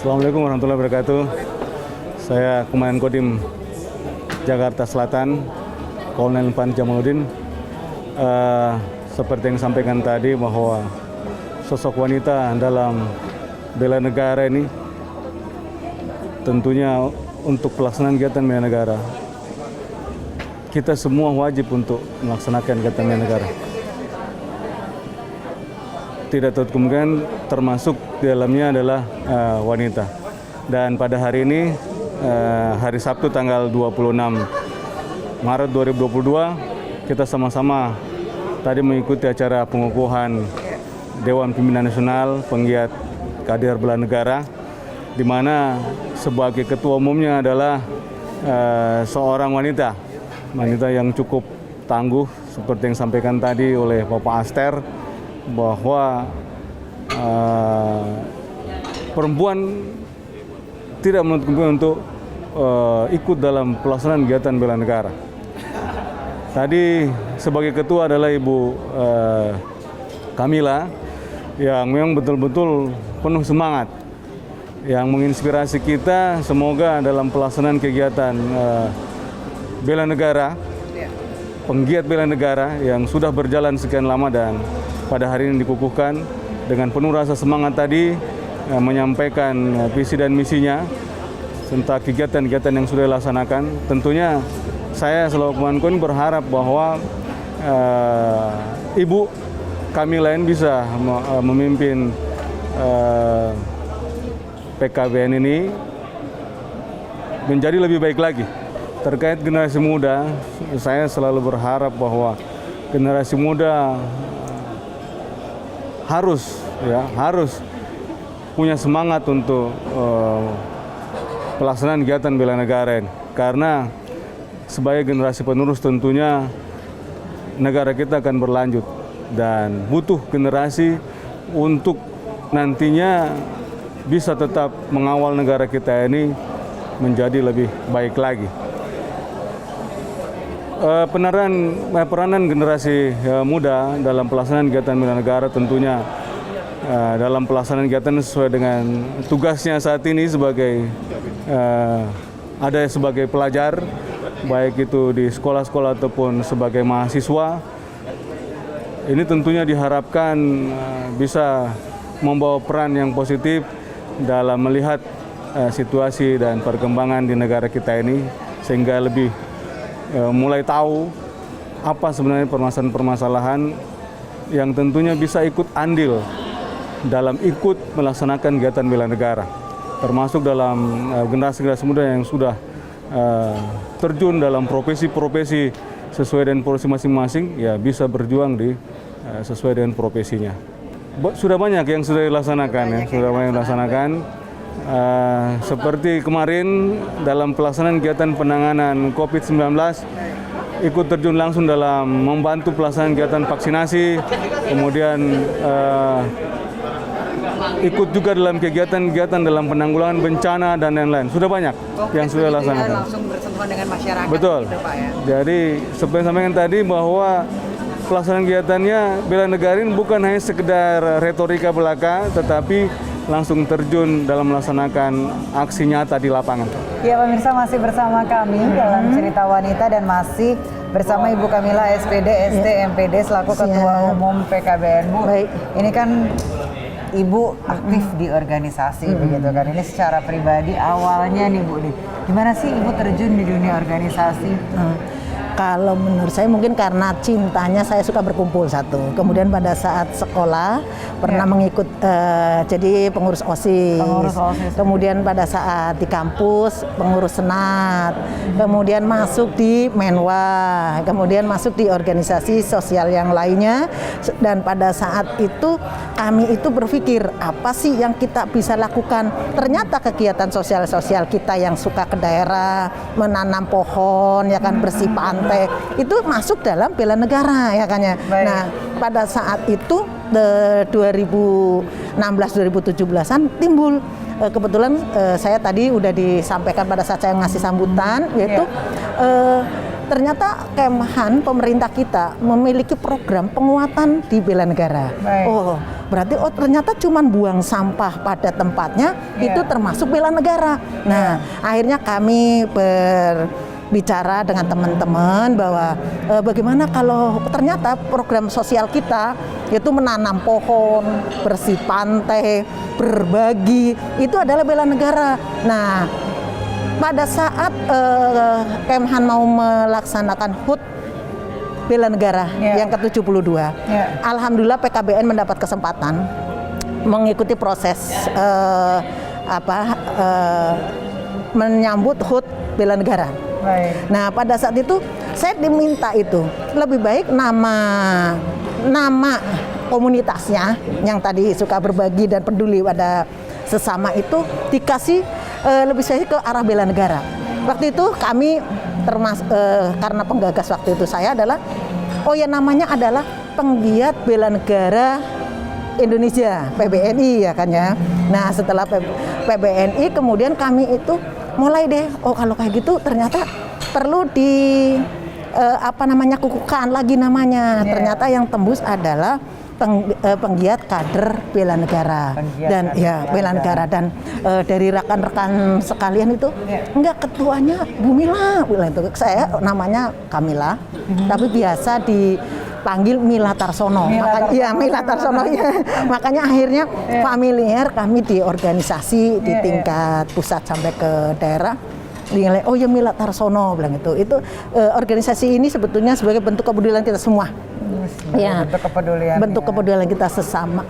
Assalamualaikum warahmatullahi wabarakatuh. Saya Komandan Kodim Jakarta Selatan, Kolonel Pan Jamaluddin. Seperti yang disampaikan tadi bahwa sosok wanita dalam bela negara ini tentunya untuk pelaksanaan kegiatan bela negara. Kita semua wajib untuk melaksanakan kegiatan bela negara. Tidak tertutup kemungkinan termasuk di dalamnya adalah wanita. Dan pada hari ini, hari Sabtu tanggal 26 Maret 2022, kita sama-sama tadi mengikuti acara pengukuhan Dewan Pimpinan Nasional Penggiat Kader Bela Negara, di mana sebagai ketua umumnya adalah seorang wanita yang cukup tangguh, seperti yang disampaikan tadi oleh Bapak Aster, bahwa perempuan tidak menutup kemungkinan untuk ikut dalam pelaksanaan kegiatan bela negara. Tadi sebagai ketua adalah Ibu Kamila, yang memang betul-betul penuh semangat, yang menginspirasi kita semoga dalam pelaksanaan kegiatan bela negara, penggiat bela negara yang sudah berjalan sekian lama dan pada hari ini dikukuhkan dengan penuh rasa semangat tadi, menyampaikan visi dan misinya tentang kegiatan-kegiatan yang sudah dilaksanakan. Tentunya saya selaku Komandan Kodim berharap bahwa Ibu Kamila bisa memimpin PKBN ini menjadi lebih baik lagi. Terkait generasi muda, saya selalu berharap bahwa generasi muda harus punya semangat untuk pelaksanaan kegiatan bela negara ini. Karena sebagai generasi penerus tentunya negara kita akan berlanjut dan butuh generasi untuk nantinya bisa tetap mengawal negara kita ini menjadi lebih baik lagi. Peranan generasi muda dalam pelaksanaan kegiatan bela negara tentunya dalam pelaksanaan kegiatan sesuai dengan tugasnya saat ini sebagai sebagai pelajar, baik itu di sekolah-sekolah ataupun sebagai mahasiswa. Ini tentunya diharapkan bisa membawa peran yang positif dalam melihat situasi dan perkembangan di negara kita ini, sehingga lebih mulai tahu apa sebenarnya permasalahan-permasalahan yang tentunya bisa ikut andil dalam ikut melaksanakan kegiatan bela negara, termasuk dalam generasi-generasi muda yang sudah terjun dalam profesi-profesi sesuai dengan profesi masing-masing, ya bisa berjuang sesuai dengan profesinya. Sudah banyak yang sudah dilaksanakan, seperti kemarin dalam pelaksanaan kegiatan penanganan COVID-19, ikut terjun langsung dalam membantu pelaksanaan kegiatan vaksinasi, kemudian ikut juga dalam kegiatan-kegiatan dalam penanggulangan bencana dan lain-lain. Sudah banyak yang sudah dilaksanakan. Langsung bersentuhan dengan masyarakat. Betul. Gitu, Pak, ya? Jadi seperti yang sampaikan tadi bahwa pelaksanaan kegiatannya bela negara ini bukan hanya sekedar retorika belaka, tetapi langsung terjun dalam melaksanakan aksi nyata di lapangan. Ya, pemirsa, masih bersama kami dalam Cerita Wanita dan masih bersama Ibu Kamila SPD, SD, MPD selaku Ketua Umum PKBN. Bu, baik. Ini kan Ibu aktif di organisasi begitu kan. Ini secara pribadi awalnya nih Bu, gimana sih Ibu terjun di dunia organisasi? Kalau menurut saya mungkin karena cintanya, saya suka berkumpul satu. Kemudian pada saat sekolah pernah mengikut jadi pengurus OSIS. Kemudian pada saat di kampus pengurus senat. Kemudian masuk di Menwa. Kemudian masuk di organisasi sosial yang lainnya. Dan pada saat itu kami itu berpikir apa sih yang kita bisa lakukan. Ternyata kegiatan sosial-sosial kita yang suka ke daerah, menanam pohon, ya kan, bersih pantai, itu masuk dalam bela negara, ya kan ya. Nah, pada saat itu 2016-2017an timbul kebetulan saya tadi udah disampaikan pada saat saya ngasih sambutan, yaitu ternyata Kemhan pemerintah kita memiliki program penguatan di bela negara. Baik. Oh, berarti ternyata cuman buang sampah pada tempatnya itu termasuk bela negara. Nah, akhirnya kami berbicara dengan teman-teman bahwa bagaimana kalau ternyata program sosial kita itu menanam pohon, bersih pantai, berbagi, itu adalah bela negara. Nah, pada saat Kemhan mau melaksanakan HUT bela negara yang ke-72, alhamdulillah PKBN mendapat kesempatan mengikuti proses menyambut HUT bela negara. Baik. Nah, pada saat itu saya diminta itu lebih baik nama komunitasnya yang tadi suka berbagi dan peduli pada sesama itu dikasih lebih spesifik ke arah bela negara. Waktu itu kami karena penggagas waktu itu saya adalah namanya adalah Penggiat Bela Negara Indonesia, PBNI ya kan ya. Nah, setelah PBNI kemudian kami itu mulai deh, kalau kayak gitu ternyata perlu kukuhkan lagi namanya. Ternyata yang tembus adalah penggiat kader bela negara bela negara dan dari rekan-rekan sekalian itu enggak, ketuanya Bu Mila itu, saya namanya Kamila tapi biasa dipanggil Mila Tarsono. Mila Tarsono ya. Makanya akhirnya familiar kami di organisasi di tingkat pusat sampai ke daerah dinilai Mila Tarsono bilang itu organisasi ini sebetulnya sebagai bentuk kepedulian kita semua. Bentuk kepedulian kita sesama,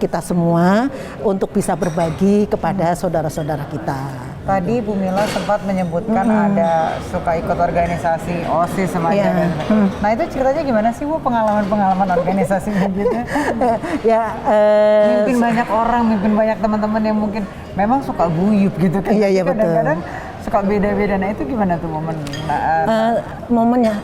kita semua untuk bisa berbagi kepada saudara-saudara kita. Tadi Bu Mila sempat menyebutkan ada suka ikut organisasi OSIS semacamnya. Nah, itu ceritanya gimana sih Bu, pengalaman organisasinya gitu? Mimpin banyak orang, mimpin banyak teman-teman yang mungkin memang suka guyup gitu kan. Iya, betul. Kadang-kadang suka beda-beda. Nah, itu gimana tuh momennya?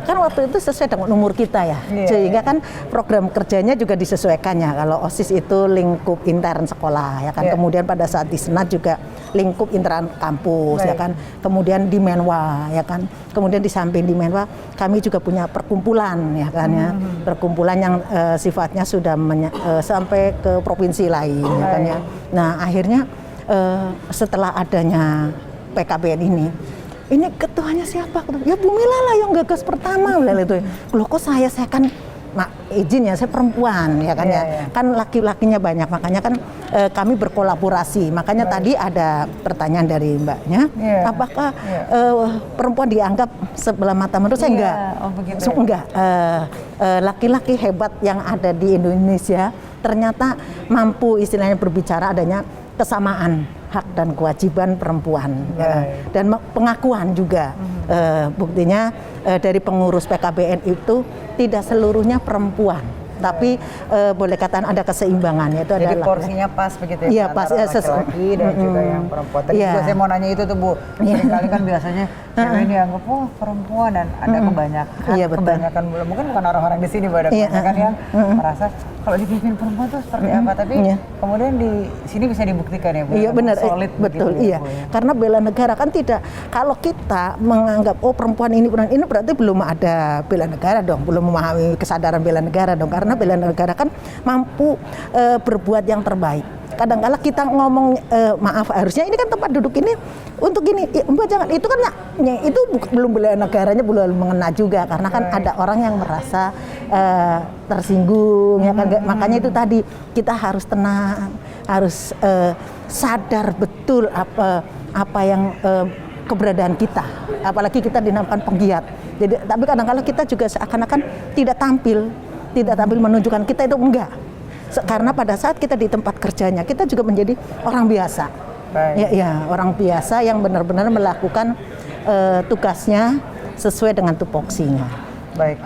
Kan waktu itu sesuai dengan umur kita ya. Sehingga kan program kerjanya juga disesuaikan ya. Kalau OSIS itu lingkup intern sekolah ya kan. Kemudian pada saat di Senat juga lingkup intern kampus ya kan. Kemudian di Menwa ya kan. Kemudian di samping di Menwa kami juga punya perkumpulan ya kan ya. Perkumpulan yang sifatnya sudah sampai ke provinsi lain ya kan ya. Nah, akhirnya setelah adanya PKBN ini ketuanya siapa? Ya Bu Mila lah yang gagas pertama itu. Loh kok saya kan izin ya, saya perempuan ya kan kan laki-lakinya banyak, makanya kan kami berkolaborasi. Makanya tadi ada pertanyaan dari Mbaknya, apakah perempuan dianggap sebelah mata? Menurut saya enggak. Enggak. Laki-laki hebat yang ada di Indonesia ternyata mampu istilahnya berbicara adanya kesamaan hak dan kewajiban perempuan dan pengakuan juga. Buktinya dari pengurus PKBN itu tidak seluruhnya perempuan, tapi boleh katakan ada keseimbangannya. Itu jadi adalah porsinya pas begitu ya, iya, pas, laki-laki dan juga yang perempuan. Tadi juga saya mau nanya itu tuh Bu, seringkali kan biasanya cewek dianggap perempuan dan ada kebanyakan mungkin bukan orang-orang di sini, kebanyakan yang merasa kalau dipimpin perempuan tuh seperti apa, tapi kemudian di sini bisa dibuktikan ya Bu. Iya benar, solid betul begitu, iya. Karena bela negara kan tidak, kalau kita menganggap perempuan ini berarti belum ada bela negara dong, belum memahami kesadaran bela negara dong, karena bela negara kan mampu berbuat yang terbaik. Kadang-kala kita ngomong maaf, harusnya ini kan tempat duduk ini untuk gini, Mbak jangan, itu kan itu belum bela negaranya, belum mengena juga, karena kan ada orang yang merasa tersinggung ya kan. Makanya itu tadi kita harus tenang, harus sadar betul apa yang keberadaan kita, apalagi kita dinamakan penggiat. Jadi tapi kadang-kala kita juga seakan-akan tidak tampil menunjukkan kita itu enggak. Karena pada saat kita di tempat kerjanya kita juga menjadi orang biasa. Orang biasa yang benar-benar melakukan tugasnya sesuai dengan tupoksinya. Baik,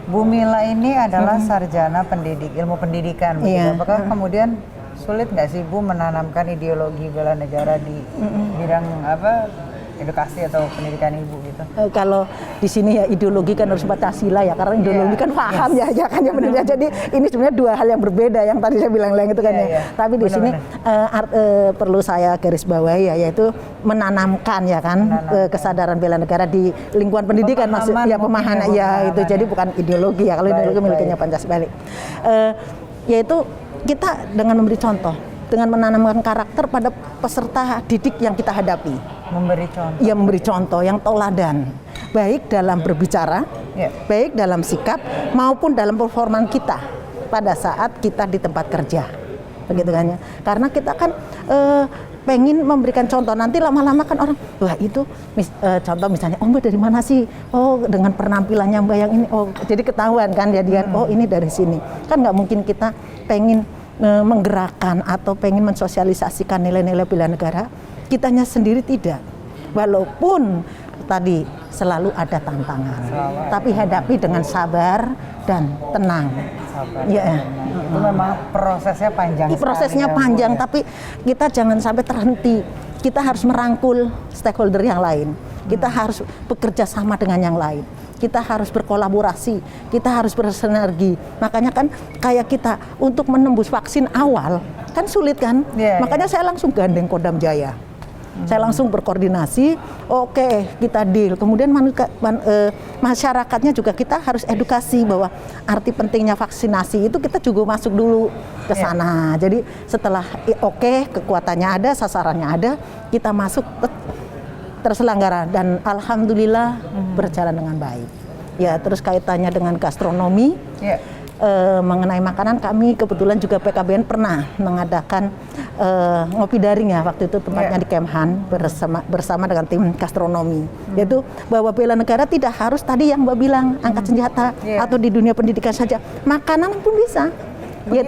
Bu Mila ini adalah sarjana ilmu pendidikan. Apakah kemudian sulit nggak sih Bu menanamkan ideologi bela negara di bidang edukasi atau pendidikan ibu gitu? Kalau di sini ya ideologi kan harus Pancasila ya, karena ideologi kan paham ya kan ya benar. Jadi ini sebenarnya dua hal yang berbeda yang tadi saya bilang itu kan ya. Tapi di sini perlu saya garis bawahi ya, yaitu menanamkan ya kan kesadaran bela negara di lingkungan pendidikan, maksud ya pemahaman ya itu. Jadi bukan ideologi ya, kalau ideologi miliknya Pancasila. Yaitu kita dengan memberi contoh, dengan menanamkan karakter pada peserta didik yang kita hadapi. Memberi contoh. Ya, memberi contoh yang teladan, baik dalam berbicara, baik dalam sikap maupun dalam performa kita pada saat kita di tempat kerja, begitu kan ya. Karena kita kan pengen memberikan contoh, nanti lama-lama kan orang, wah itu contoh misalnya, oh Mbak dari mana sih? Oh dengan penampilannya Mbak yang ini, oh jadi ketahuan kan, jadi oh ini dari sini. Kan nggak mungkin kita pengen menggerakkan atau pengen mensosialisasikan nilai-nilai bela negara, kitanya sendiri tidak. Walaupun tadi selalu ada tantangan, tapi hadapi dengan sabar dan tenang. Ya. Itu memang prosesnya panjang. Prosesnya panjang, tapi kita jangan sampai terhenti. Kita harus merangkul stakeholder yang lain. Kita harus bekerja sama dengan yang lain. Kita harus berkolaborasi, kita harus bersinergi. Makanya kan kayak kita untuk menembus vaksin awal kan sulit kan. Makanya saya langsung gandeng Kodam Jaya. Saya langsung berkoordinasi, oke, kita deal. Kemudian masyarakatnya juga kita harus edukasi bahwa arti pentingnya vaksinasi itu kita juga masuk dulu ke sana. Jadi setelah kekuatannya ada, sasarannya ada, kita masuk terselenggara dan alhamdulillah berjalan dengan baik. Ya, terus kaitannya dengan gastronomi. Mengenai makanan, kami kebetulan juga PKBN pernah mengadakan ngopi daring ya, waktu itu tempatnya di Kemhan bersama dengan tim gastronomi. Yaitu bahwa bela negara tidak harus tadi yang Mbak bilang angkat senjata atau di dunia pendidikan saja, makanan pun bisa.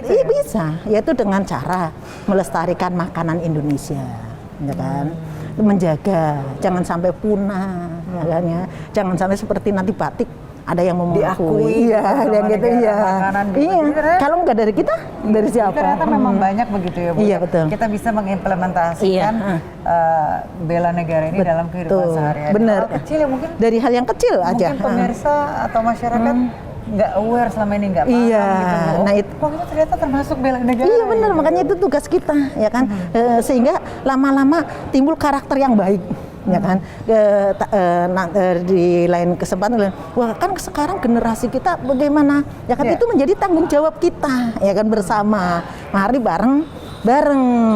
Bisa, yaitu dengan cara melestarikan makanan Indonesia, ya kan? Menjaga jangan sampai punah, ya kan ya. Jangan sampai seperti nanti batik ada yang mengakui, dan gitu Kalau nggak dari kita, dari siapa? Ternyata memang banyak begitu ya Bu. Iya betul. Kita bisa mengimplementasikan bela negara ini dalam kehidupan sehari-hari. Benar. Hal kecil ya mungkin. Dari hal yang kecil aja. Mungkin pemirsa atau masyarakat nggak aware selama ini, nggak paham gitu. Nah itu ternyata termasuk bela negara. Iya benar, makanya itu tugas kita, ya kan. Sehingga lama-lama timbul karakter yang baik. Ya kan, di lain kesempatan, wah kan sekarang generasi kita bagaimana, ya kan itu menjadi tanggung jawab kita, ya kan bersama, mari bareng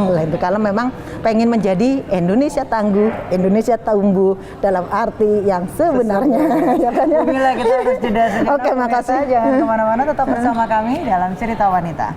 lah itu kalau memang pengen menjadi Indonesia tangguh, Indonesia tumbuh dalam arti yang sebenarnya. Ya kan ya. Kita harus jeda sedikit. Oke, makasih. Jangan kemana-mana, tetap bersama kami dalam Cerita Wanita.